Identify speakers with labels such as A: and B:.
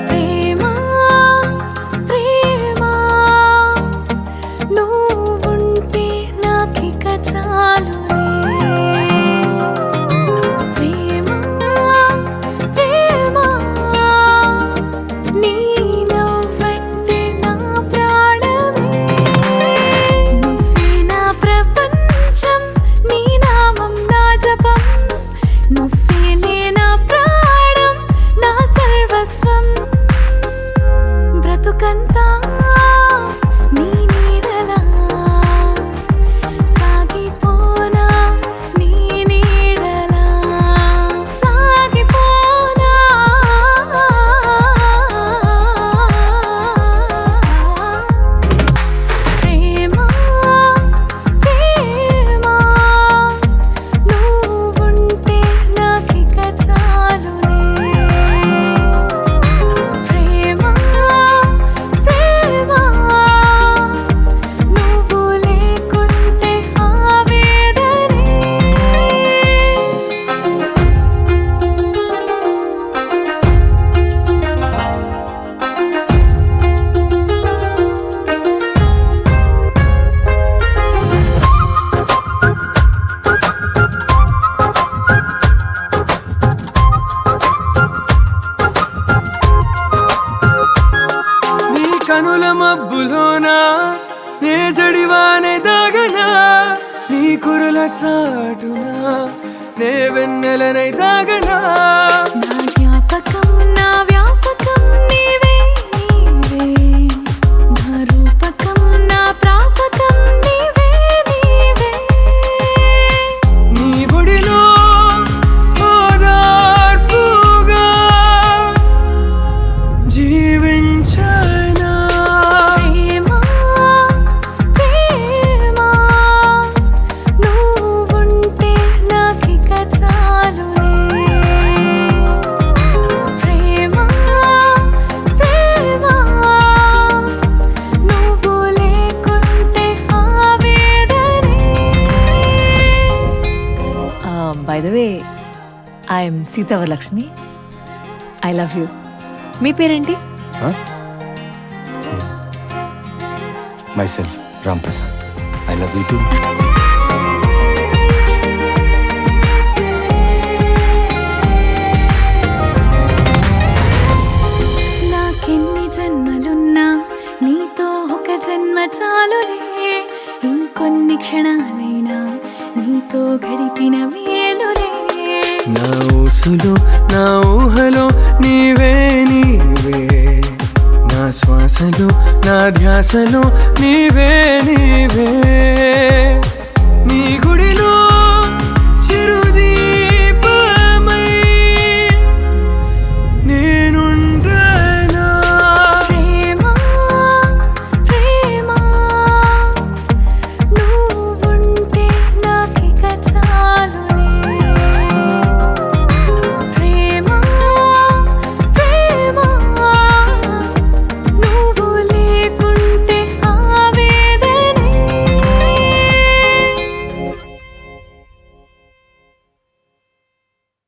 A: ప్రేమా ప్రేమా నువ్వుంటే నాకిక చాలునే. ప్రేమా ప్రేమా నీ నవ్వంటే నా ప్రాణమే. నువ్వే నా ప్రపంచం, నీ నామం నా జపం. నువ్వేలే నా ప్రాణం, నా సర్వస్వం. బ్రతుకంతా నీ నీడలా సాగిపోనా, నీ నీడలా సాగిపోనా. ప్రేమా ప్రేమా నువ్వుంటే నాకిక చాలునే. ప్రేమా ప్రేమా నువ్వు లేకుంటే ఆవేదనే.
B: నీ కనుల మబ్బులోనా నే జడివానే దాగనా. నీ కురుల చాటునా నే వెన్నెలనై దాగనా.
A: నా జ్ఞాపకం నా వ్యాపకం నీవే నీవే. నా రూపకం నా ప్రాపకం నీవే నీవే.
B: నీ గుడిలో ఓదార్పుగా జీవించనా.
A: ప్రేమా ప్రేమా నువ్వుంటే నాకిక చాలునే. ప్రేమా ప్రేమా నువ్వు లేకుంటే ఆవేదనే.
C: By the way I'm Sita Varalakshmi. I love you. మీ పేరేంటి?
D: Myself, Ram Prasad. I love you too.
A: నాకెన్ని జన్మలున్నా నీతో ఒక జన్మ చాలులే. ఇంకొన్ని క్షణాలైనా నీతో గడిపిన మేలులే.
B: నా ఊసులో నా ఊహలో నీవే నీవే. నా శ్వాసలో నా ధ్యాసలో నీవే నీవే. నీ